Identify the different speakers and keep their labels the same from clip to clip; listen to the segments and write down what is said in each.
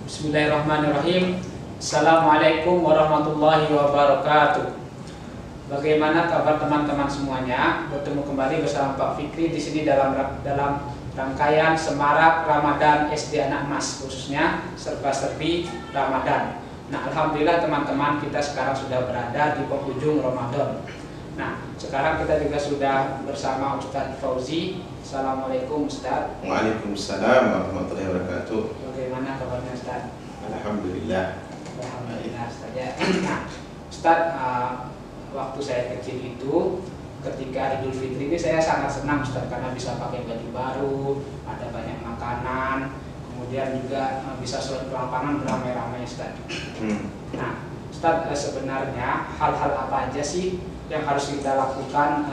Speaker 1: Bismillahirrahmanirrahim. Assalamualaikum warahmatullahi wabarakatuh. Bagaimana kabar teman-teman semuanya? Bertemu kembali bersama Pak Fikri di sini dalam rangkaian Semarak Ramadan SD Anak Mas, khususnya serba-serbi Ramadan. Nah, alhamdulillah teman-teman, kita sekarang sudah berada di penghujung Ramadan. Nah, sekarang kita juga sudah bersama Ustadz Fauzi. Assalamualaikum Ustadz.
Speaker 2: Waalaikumsalam warahmatullahi wabarakatuh.
Speaker 1: Bagaimana kabarnya Ustadz?
Speaker 2: Alhamdulillah.
Speaker 1: Alhamdulillah Ustadz ya. Nah, Ustadz, waktu saya kecil itu ketika Idul Fitri ini saya sangat senang Ustadz, karena bisa pakai baju baru, ada banyak makanan, kemudian juga bisa sholat di lapangan beramai-ramai Ustadz. Nah, Ustadz, sebenarnya hal-hal apa aja sih yang harus kita lakukan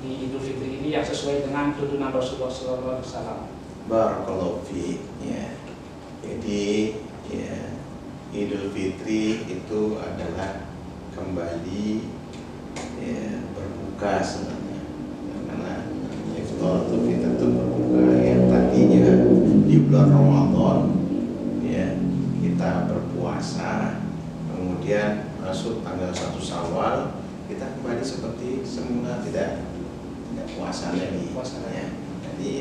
Speaker 1: di Idul Fitri ini yang sesuai dengan tuntunan Rasulullah SAW?
Speaker 2: Barakallahu fiik. Ya. Jadi ya, Idul Fitri itu adalah kembali ya, berbuka sebenarnya. Karena iftar atau fitr itu berbuka yang tadinya di bulan Ramadan ya, kita berpuasa, kemudian masuk tanggal 1 Syawal kita kembali seperti semula, tidak puasa lagi. Ya. Jadi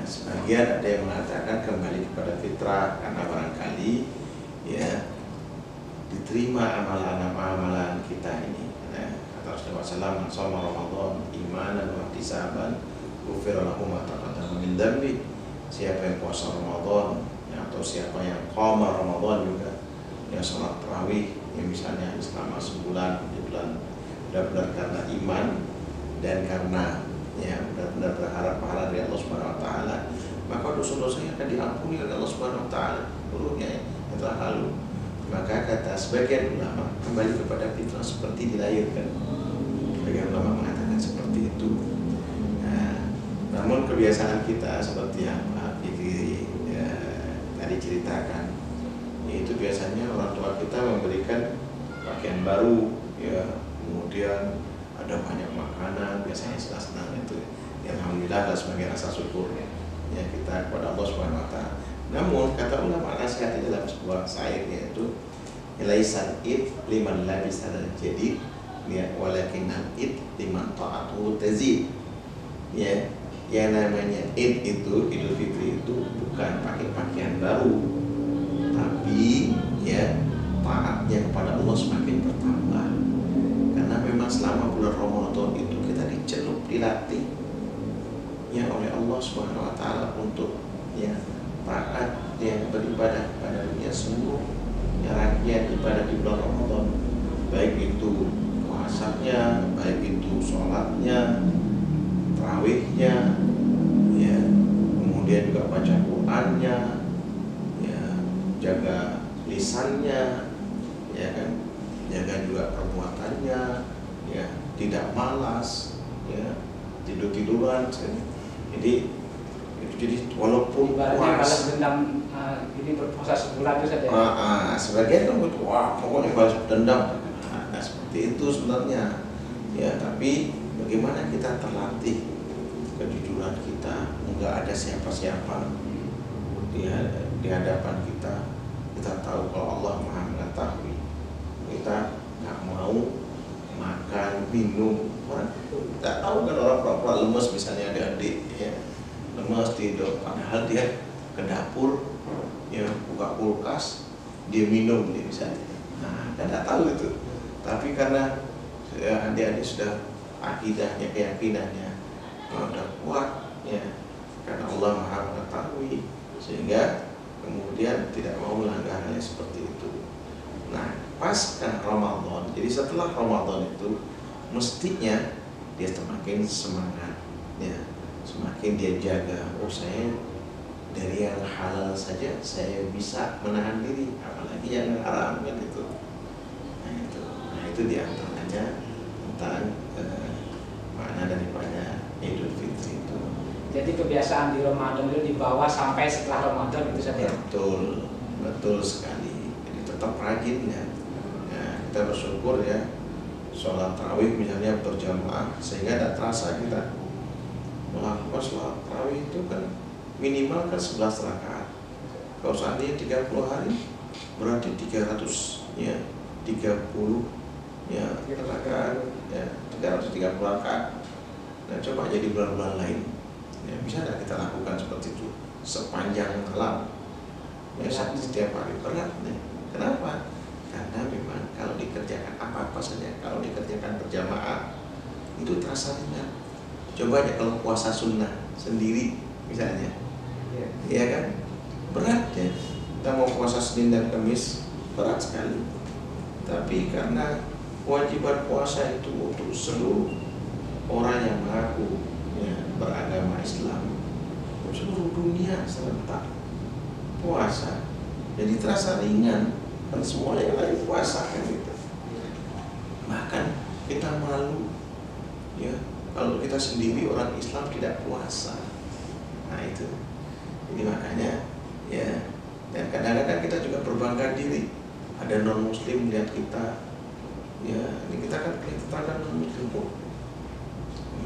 Speaker 2: sebagian ada yang mengatakan kembali kepada fitrah karena barangkali ya diterima amalan-amalan kita ini. Kata Rasulullah SAW, "Shoma Ramadan imanan wa ihtisaban, ghufira lahu ma taqaddama min dhanbi." Siapa yang puasa Ramadan ya, atau siapa yang qama Ramadan juga, yang sholat tarawih yang misalnya selama sebulan di bulan benar-benar karena iman dan karena ya benar-benar berharap pahala dari Allah Subhanahu wa taala, maka dosa-dosanya akan diampuni oleh Allah Subhanahu wa taala seluruhnya yang telah lalu. Maka kata sebagian ulama, kembali kepada fitrah seperti dilahirkan. Sebagian ulama mengatakan seperti itu. Nah, namun kebiasaan kita seperti yang Pak Fikri ya, tadi ceritakan, yaitu biasanya orang tua kita memberikan pakaian baru ya, kemudian ada banyak makanan, biasanya senang-senang itu. Ya, alhamdulillah adalah sebagai rasa syukur ya kita kepada Allah Subhanahu wa taala. Namun kata ulama nasihat dalam sebuah syair, yaitu ilaisan id liman labis al jadid ya walakin al id liman ta'atuhu tazid. Ya, yang namanya id itu, Idul Fitri itu bukan pakai pakaian baru, tapi ya taatnya kepada Allah semakin bertambah. Karena memang selama bulan Ramadan itu kita dicelup, dilatih ya oleh Allah Subhanahu wa taala untuk ya taat yang beribadah pada dunia seluruh ya, rangkaian ibadah di bulan Ramadan, baik itu puasanya, baik itu sholatnya, tarawihnya ya, kemudian juga baca Qur'annya ya, jaga lisannya ya kan, jaga juga perbuatannya ya, tidak malas ya, tidur-tiduran. Jadi walaupun
Speaker 1: balas dendam ini berpuasa sebulan itu saja.
Speaker 2: Sebagian kan betul, wah pokoknya balas dendam. Nah, seperti itu sebenarnya ya, tapi bagaimana kita terlatih kejujuran kita, enggak ada siapa-siapa di hadapan kita. Kita tahu kalau Allah Maha mengetahui. Kita nggak mau makan, minum. Nggak tahu kan orang pura-pura lemes, misalnya adik-adik ya, lemes tidur, padahal dia ke dapur ya, buka kulkas, dia minum dia misalnya. Nah, kita nggak tahu itu. Tapi karena ya, adik-adik sudah akidahnya, keyakinannya sudah kuat ya, karena Allah Maha mengetahui, sehingga kemudian tidak mau melanggar hal seperti itu. Nah, pasca Ramadan, jadi setelah Ramadan itu mestinya dia semakin semangat ya, semakin dia jaga, oh saya dari yang halal saja saya bisa menahan diri, apalagi yang haram kan itu. Nah itu diantaranya tentang makna daripada Idul Fitri itu.
Speaker 1: Jadi kebiasaan di Ramadan itu dibawa sampai setelah Ramadan itu saja.
Speaker 2: Betul sekali. Jadi tetap rajin ya. Kita bersyukur ya, sholat tarawih misalnya berjamaah, sehingga tidak terasa kita melakukan sholat tarawih itu kan minimal kan 11 rakaat. Kalau seandainya 30 hari berarti 300 ya 30 ya rakaat ya 330 rakaat. Nah coba jadi bulan-bulan lain ya, bisa tidak kita lakukan seperti itu sepanjang malam ya, setiap hari? Berat nih. Kenapa? Karena memang kalau dikerjakan apa-apa saja, kalau dikerjakan berjamaah itu terasa ringan. Coba aja kalau puasa sunnah sendiri misalnya, ya kan berat ya. Kita mau puasa Senin dan Kamis berat sekali. Tapi karena kewajiban puasa itu untuk seluruh orang yang mengaku ya, beragama Islam, seluruh dunia serentak puasa, jadi terasa ringan. Dan semuanya yang lagi puasa kan gitu. Bahkan kita malu ya kalau kita sendiri orang Islam tidak puasa. Nah itu. Jadi makanya ya, dan kadang-kadang kita juga berbangga diri. Ada non muslim lihat kita, ya ini kita kan kelihatan non muslim kok.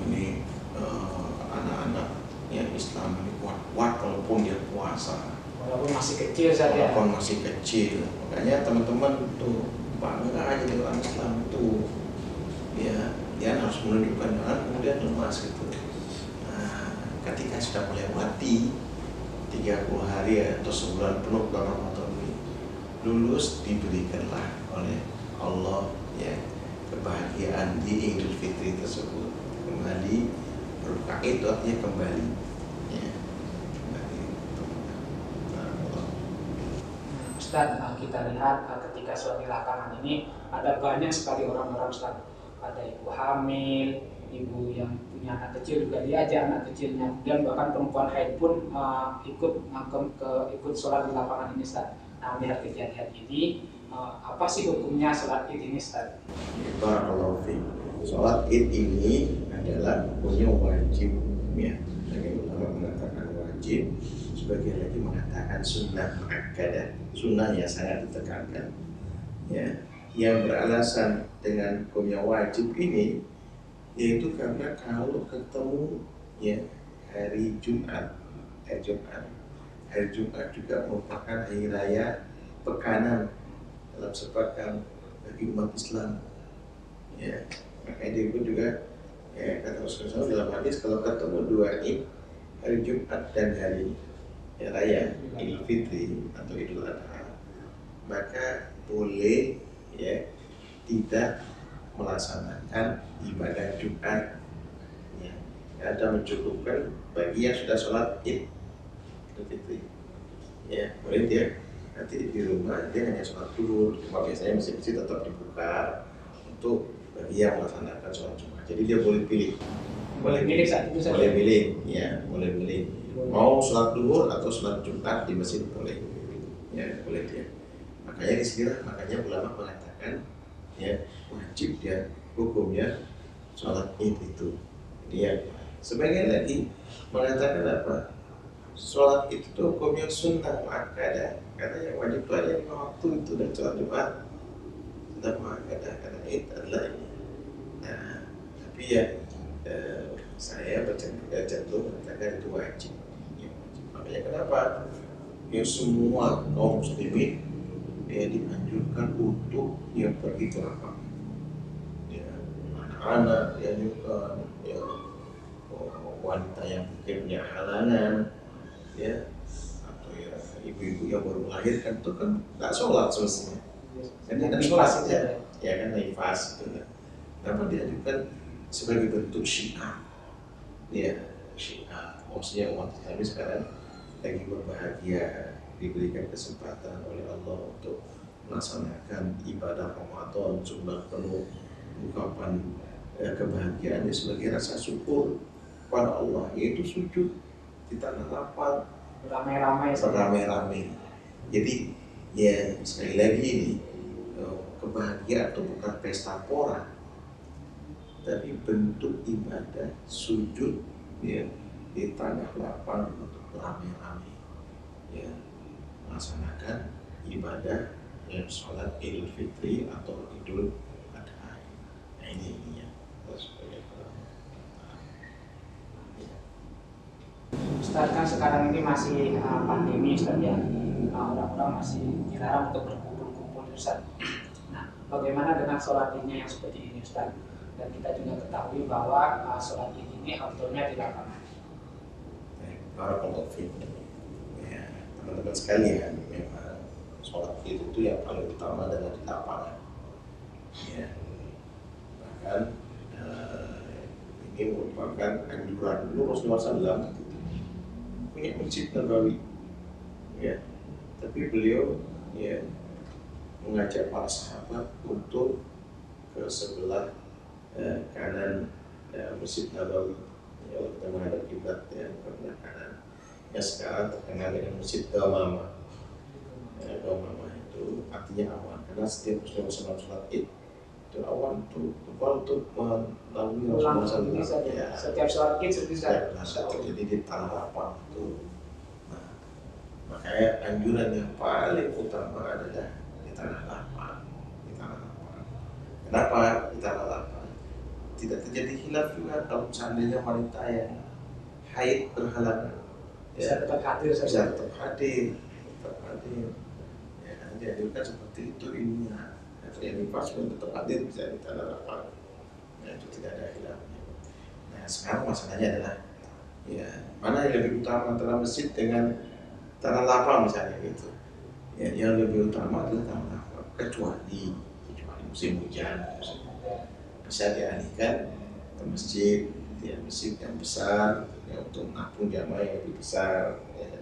Speaker 2: Ini anak-anak yang Islam ini kuat-kuat walaupun dia puasa.
Speaker 1: Walaupun masih kecil saja.
Speaker 2: Walaupun masih kecil. Makanya teman-teman tuh bangga aja dengan orang Islam itu. Ya, dia harus menunjukkan jangan kemudian lemas gitu. Nah, ketika sudah melewati 30 hari atau sebulan penuh bulan Ramadan ini, lulus diberikanlah oleh Allah ya kebahagiaan di Idul Fitri tersebut. Kembali berbuka itu artinya kembali. Ya.
Speaker 1: Ustaz, kita lihat ketika suatu lapangan ini ada banyak sekali orang-orang, Ustaz. Ada ibu hamil, ibu yang punya anak kecil juga diajak anak kecilnya, dan bahkan perempuan haid pun ikut sholat di lapangan ini, Ustaz. Nah, melihat kejadian ini, apa sih hukumnya sholat id ini, Ustaz?
Speaker 2: Barakallahu fiik. Sholat id ini adalah hukumnya wajib ya. Sebagian ulama mengatakan wajib, sebagian lagi mengatakan sunnah muakkadah. Sunnah yang sangat ditekankan ya, yang beralasan dengan hukumnya wajib ini yaitu karena kalau ketemu ya hari Jumat juga merupakan hari raya pekanan dalam sepekan bagi umat Islam ya. Makanya itu juga ya, kata Rasulullah dalam hadis, kalau ketemu dua id, hari Jumat dan hari ya, raya Idul Fitri atau Idul Adha, maka boleh ya tidak melaksanakan ibadah Jumat ya. Ada mencukupkan bagi yang sudah sholat id Idul Fitri ya, boleh dia nanti di rumah dia hanya sholat dulu. Cuma biasanya masjid-masjid tetap dibuka untuk bagi yang melaksanakan sholat Jumat. Jadi dia boleh pilih.
Speaker 1: Boleh pilih saat itu saja.
Speaker 2: Boleh pilih, ya, boleh pilih. Mau sholat duhur atau sholat Jumat di masjid boleh, ya boleh dia. Makanya di sini makanya ulama mengatakan, ya wajib dia hukumnya sholat id itu. Dia sebagian lagi mengatakan apa? Sholat itu hukumnya sunnah muakkadah, karena yang wajib itu hanya 5 waktu itu, dan sholat Jumat sunnah muakkadah karena id adalah ini. Nah, tapi ya saya cenderung mengatakan itu wajib. Ya, wajib. Makanya kenapa? Ya semua kaum muslimin ya dianjurkan untuk yang pergi ke lapangan. Ya, anak-anak yang juga ya wanita yang mungkin punya halangan ya, atau ya ibu-ibu yang baru melahirkan itu kan nggak sholat semestinya. Kan tidak sholat ya kan nifas itu kan. Kenapa dianjurkan sebagai bentuk syiar? Ya, syiar. Maksudnya umat Islam sekarang lagi berbahagia diberikan kesempatan oleh Allah untuk melaksanakan ibadah Ramadan sebulan penuh, ungkapan kebahagiaan sebagai rasa syukur pada Allah, yaitu sujud di tanah lapang beramai-ramai. Jadi ya sekali lagi ini kebahagiaan itu bukan pesta pora, tapi bentuk ibadah sujud ya di tanah lapang untuk beramai-ramai ya melaksanakan ibadah ya sholat Idul Fitri atau Idul Adha. Nah ini ya.
Speaker 1: Ustaz, kan sekarang ini masih pandemi, Ustaz ya. orang-orang masih dilarang untuk berkumpul-kumpul Ustaz. Nah, bagaimana dengan sholat idnya yang seperti ini Ustaz? Dan kita juga ketahui bahwa sholat id ini afdolnya di lapangan.
Speaker 2: Barakallahu fiik. Ya, teman-teman sekalian, memang sholat id itu yang paling utama adalah di lapangan. Ya, bahkan ini merupakan anjuran Rasulullah SAW punya masjid Nabawi. Ya, tapi beliau ya mengajak para sahabat untuk ke sebelah kanan Masjid Nabawi. Ya, kita menghadap kiblat ya, ke kanan. Ya, sekarang terkenal dengan Masjid Gamama. Gamama itu artinya awan, karena setiap muslim sholat id itu awan itu tebal untuk melalui Rasulullah SAW. Ya,
Speaker 1: setiap sholat id
Speaker 2: setiap terjadi di tanah lapang itu. Nah, makanya anjuran yang paling utama adalah di tanah lapang. Di tanah lapang. Kenapa di tanah lapang? Tidak terjadi khilaf juga kalau seandainya wanita yang haid berhalangan
Speaker 1: bisa tetap hadir,
Speaker 2: bisa tetap hadir, ya, jadi kan seperti itu ininya. Yang nifas pun tetap hadir bisa di tanah lapang. Nah, itu tidak ada khilafnya. Nah, sekarang masalahnya adalah ya mana yang lebih utama antara masjid dengan tanah lapang misalnya gitu. Ya, yang lebih utama adalah tanah lapang, kecuali musim hujan bisa dialihkan ke masjid, ya, masjid yang besar ya, untuk menampung jamaah yang lebih besar. Ya.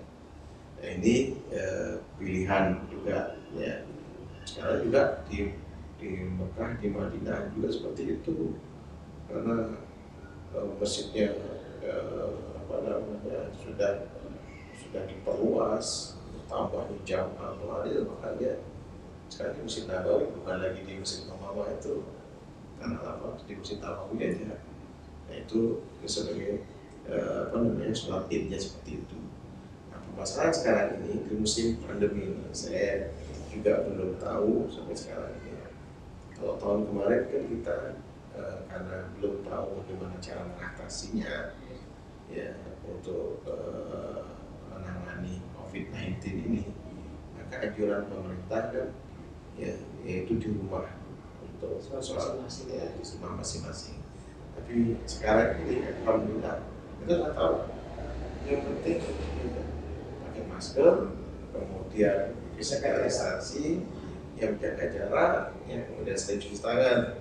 Speaker 2: Nah, ini pilihan juga. Ya. Sekarang juga di Mekah, di Madinah juga seperti itu, karena masjidnya sudah diperluas, tambahnya jamaah itu, makanya sekarang di Masjid Nabawi bukan lagi di Masjid Nabawi itu tanah lapang, di Masjid Nabawi aja. Nah, itu sebagai sholat idnya seperti itu. Nah, permasalahan sekarang ini di musim pandemi ini, saya juga belum tahu sampai sekarang ini. Kalau tahun kemarin kan kita karena belum tahu bagaimana cara mengatasinya ya untuk menangani COVID-19 ini, maka anjuran pemerintah kan ya yaitu di rumah untuk sholat ya, di rumah masing-masing. Tapi sekarang ini alhamdulillah kita nggak tahu, yang penting ya, pakai masker, kemudian sterilisasi, yang menjaga jarak, yang kemudian sering cuci tangan.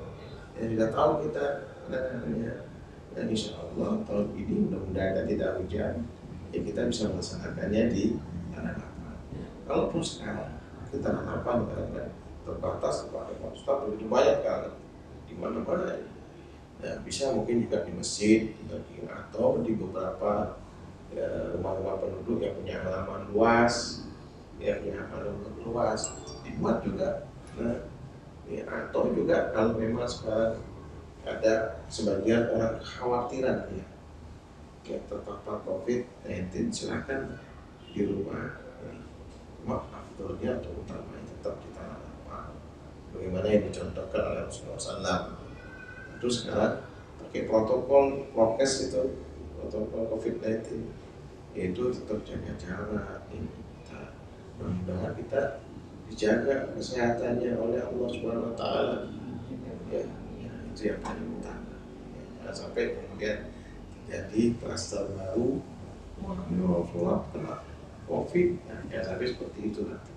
Speaker 2: Ya, sudah tahu kita penanganannya. Dan insya Allah tahun ini mudah-mudahan tidak hujan, ya kita bisa melaksanakannya di tanah lapang. Kalaupun sekarang di tanah lapang kadang-kadang terbatas kepada Ustaz begitu banyak kan di mana-mana. Ya, bisa mungkin juga di masjid atau di beberapa rumah-rumah penduduk yang punya halaman luas, dibuat juga. Nah, ya, atau juga kalau memang sekarang ada sebagian orang kekhawatiran ya terpapar COVID-19, silakan di rumah. Afdolnya atau utamanya tetap di tanah lapang. Bagaimana yang dicontohkan oleh Rasulullah SAW. Itu sekarang pakai protokol prokes itu, protokol COVID-19, yaitu tetap jaga jarak. Mudah-mudahan kita dijaga kesehatannya oleh Allah Subhanahu Wa Taala. Ya, itu yang paling utama. Jangan sampai kemudian terjadi kluster baru, Rasulullah kena COVID, jangan sampai seperti itu nanti.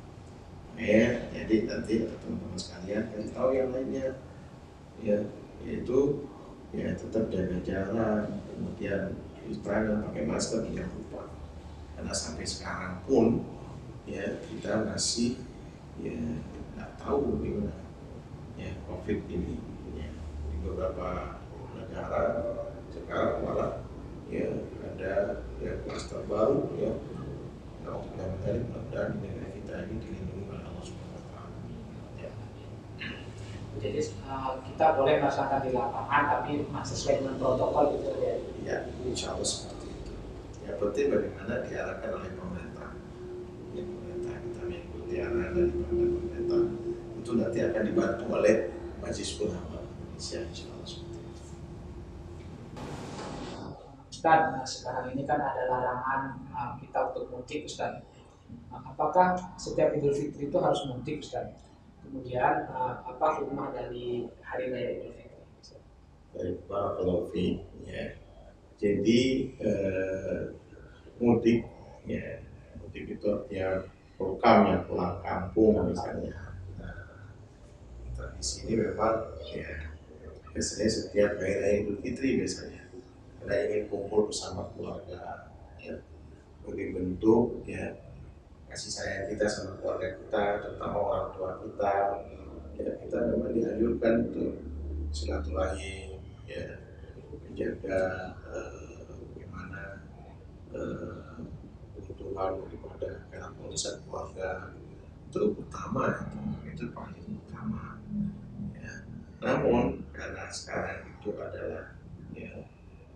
Speaker 2: Ya, jadi nanti teman-teman sekalian kasih tahu yang lainnya, ya, yaitu ya tetap jaga jarak, kemudian cuci tangan, pakai masker, jangan lupa. Karena sampai sekarang pun ya kita masih ya nggak tahu gimana ya COVID ini ya, di beberapa negara sekarang malah ya ada ya kluster baru ya. Nah, untuk dari mudah-mudahan di negara kita ini dilindungi oleh Allah Subhanahu Wa Taala. Ya.
Speaker 1: Jadi kita boleh melaksanakan di lapangan, tapi sesuai dengan protokol gitu ya.
Speaker 2: Ya, insya Allah seperti itu. Yang penting bagaimana diarahkan oleh pemerintah. Ya, pemerintah kita mengikuti arahan dari pemerintah. Itu nanti akan dibantu oleh Majelis Ulama Indonesia, insya Allah seperti itu.
Speaker 1: Ustaz, sekarang ini kan ada larangan kita untuk mudik, Ustaz. Apakah setiap Idul Fitri itu harus mudik, Ustaz? Kemudian apa hikmah dari hari raya Idul Fitri?
Speaker 2: Baik, barakallahu fiik, ya. Jadi mudik, ya, mudik itu artinya pulang kampung misalnya. Nah, tradisi ini memang ya biasanya setiap hari raya Idul Fitri biasanya kita ingin kumpul bersama keluarga, ya, sebagai bentuk ya kasih sayang kita sama keluarga kita, terutama orang tua kita. Ya, kita memang dianjurkan untuk silaturahim, ya, menjaga bagaimana kebutuhan daripada keharmonisan keluarga itu utama, itu paling utama, ya. Namun karena sekarang itu adalah ya,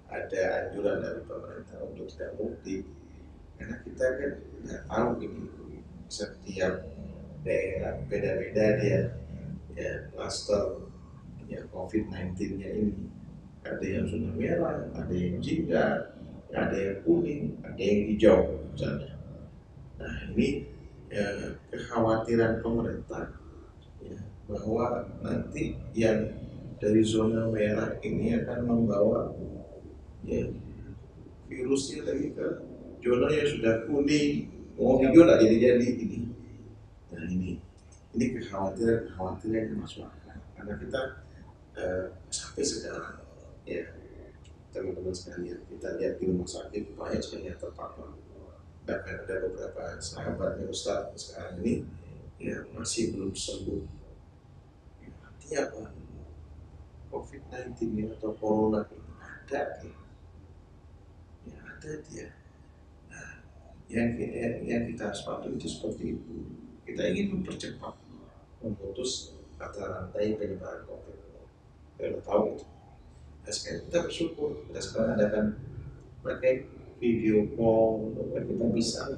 Speaker 2: ada anjuran dari pemerintah untuk tidak mudik, karena kita kan nggak tahu ini setiap daerah beda-beda dia, ya, klaster ya COVID-19-nya ini. Ada yang zona merah, ada yang jingga, ada yang kuning, ada yang hijau misalnya. Nah ini kekhawatiran pemerintah, ya, bahwa nanti yang dari zona merah ini akan membawa ya virusnya lagi ke zona yang sudah kuning, mau hijau nggak jadi ini. Nah ini kekhawatiran yang masuk akal, karena kita sampai sekarang ya teman-teman sekalian, kita lihat di rumah sakit banyak sekali yang terpapar. Bahkan ada beberapa sahabatnya Ustaz sekarang ini ya masih belum sembuh. Ya, artinya apa? COVID-19 ini atau corona ini ada ya, ya ada dia. Nah, yang kita harus patuhi itu seperti itu. Kita ingin mempercepat, memutus mata rantai penyebaran COVID. Kita tahu itu. Nah, sekarang kita bersyukur. Kita sekarang adakan pakai video call, kita bisa.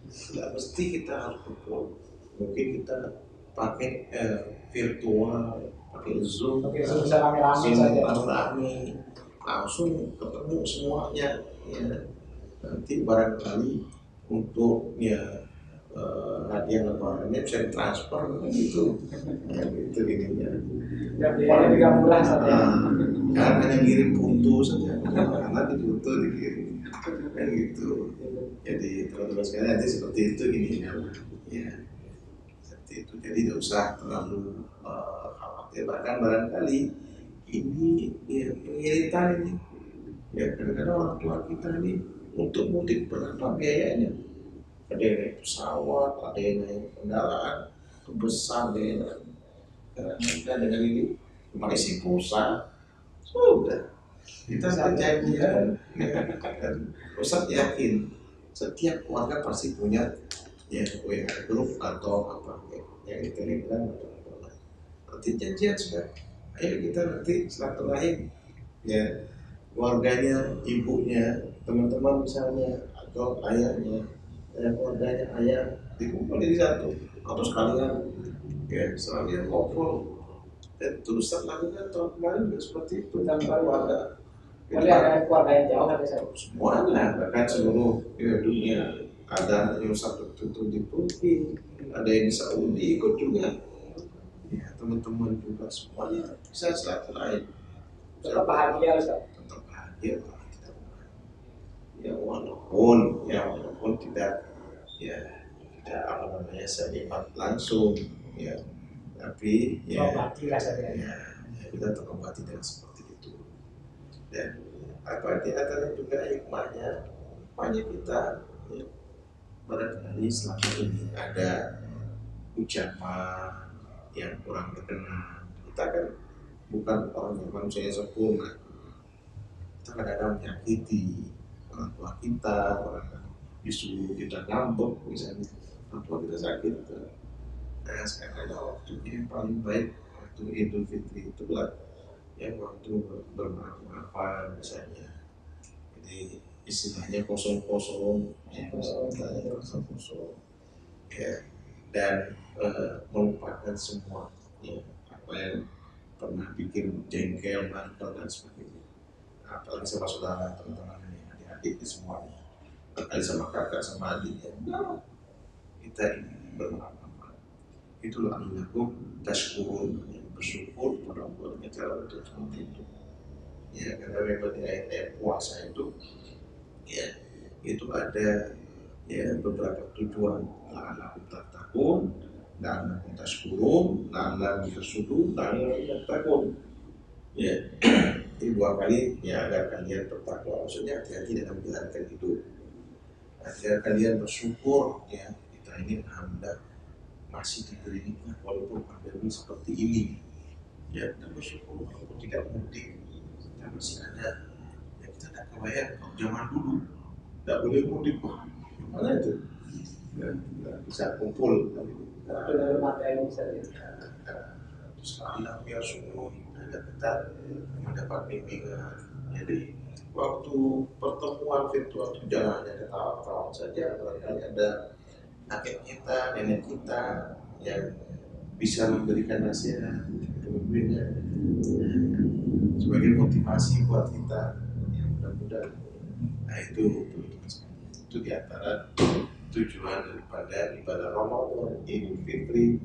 Speaker 2: Tidak mesti kita harus berkumpul. Mungkin kita pakai virtual, pakai Zoom,
Speaker 1: bisa rame-rame saja.
Speaker 2: Langsung ketemu semuanya. Ya. Nanti barangkali untuk ya hadiah lebarannya bisa transfer gitu, ya, gitu ininya.
Speaker 1: Biayanya juga murah saja.
Speaker 2: Kan hanya ngirim puntu saja, karena dipuntu dikirim, kan gitu. Jadi teman-teman sekalian nanti seperti itu ininya, ya seperti itu. Jadi tidak usah terlalu khawatir. Bahkan barangkali ini ya pengiritan ini, ya kadang-kadang orang tua kita ini untuk mudik berapa biayanya? Ada yang naik pesawat, ada yang naik kendaraan besar, kita dengan ini mengisi pulsa sudah kita janjian. Ustaz yakin setiap keluarga pasti punya ya WA grup atau apa yang di Telegram atau apa. Nanti janjian sudah, ayo kita nanti silaturahim ya, keluarganya, ibunya, teman-teman misalnya atau ayahnya, keluarganya ayah dikumpul di satu atau sekalian ya sekalian ngobrol. Dan terus lakukan tahun kemarin juga seperti itu, dan baru ada
Speaker 1: keluarga yang jauh ada saya.
Speaker 2: Semuanya bahkan seluruh dunia, ada yang satu di Turki, ada yang di Saudi ikut juga, ya teman-teman juga semuanya bisa silaturahim.
Speaker 1: Tetap bahagia Ustaz.
Speaker 2: Tetap bahagia walaupun tidak apa namanya selibat langsung ya, tapi ya kita terobati dengan seperti itu. Dan apa di antara juga hikmahnya kita ya, barangkali selama ini ada ucapan yang kurang berkenan. Kita kan bukan orang yang manusia yang sempurna. Kita kadang-kadang menyakiti orang tua kita, orang disuruh kita ngambek misalnya, orang tua kita sakit. Nah sekarang ada waktunya yang paling baik, waktu Idul Fitri itu lah ya, waktu bermaaf-maafan misalnya. Jadi istilahnya kosong-kosong ya, ya, dan melupakan semua ya, apa yang pernah bikin jengkel, martel dan sebagainya. Apalagi sama saudara, teman-teman, adik-adik semuanya, apalagi sama kakak sama adik ya. kita ini bermanfaat. Itulah annakum tashkurun, bersyukur pada Allah dengan cara bentuk seperti itu. Ya, karena memang di ayat-ayat puasa itu, ya, itu ada ya beberapa tujuan. La'allakum tattaqun, la'allakum tashkurun, la'allakum tasudun, la'allakum tattaqun. Ya, ini dua kali ya agar kalian bertakwa. Maksudnya hati-hati dalam menjalankan hidup. Agar kalian bersyukur ya, kita ini alhamdulillah masih diberi nikmat walaupun pandemi seperti ini. Ya, kita bersyukur walaupun tidak mudik, kita masih ada. Ya, kita tidak kebayang kalau zaman dulu tidak boleh mudik, wah gimana itu? Nggak bisa kumpul.
Speaker 1: Dalam materi bisa
Speaker 2: Terus Allah biar semua ada kita mendapat bimbingan. Jadi waktu pertemuan virtual itu jangan hanya ketawa-ketawa saja, barangkali ada kakek kita, nenek kita yang bisa memberikan nasihat sebagai motivasi buat kita. Ya, mudah-mudahan. Nah itu diantara tujuan daripada ibadah Ramadan, Idul Fitri,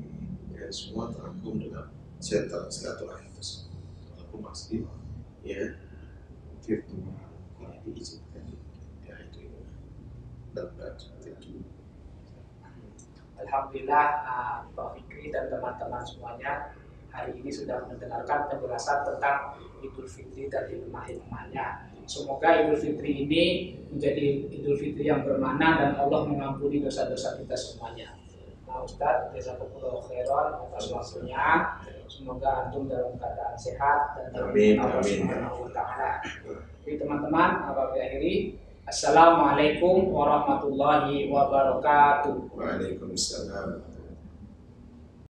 Speaker 2: dan semua terangkum dalam sentra silaturahim tersebut. Walaupun masih ya virtual yang diizinkan, ya itu dan seperti itu.
Speaker 1: Alhamdulillah, Pak Fikri dan teman-teman semuanya hari ini sudah mendengarkan penjelasan tentang Idul Fitri dan hikmah-hikmahnya. Semoga Idul Fitri ini menjadi Idul Fitri yang bermakna dan Allah mengampuni dosa-dosa kita semuanya. Nah, Ustadz, jazakumullah khairan atas waktunya. Semoga antum dalam keadaan sehat dan
Speaker 2: Amin.
Speaker 1: Allah Subhanahu wa taala. Jadi teman-teman, apabila akhiri, Assalamualaikum warahmatullahi wabarakatuh.
Speaker 2: Waalaikumsalam.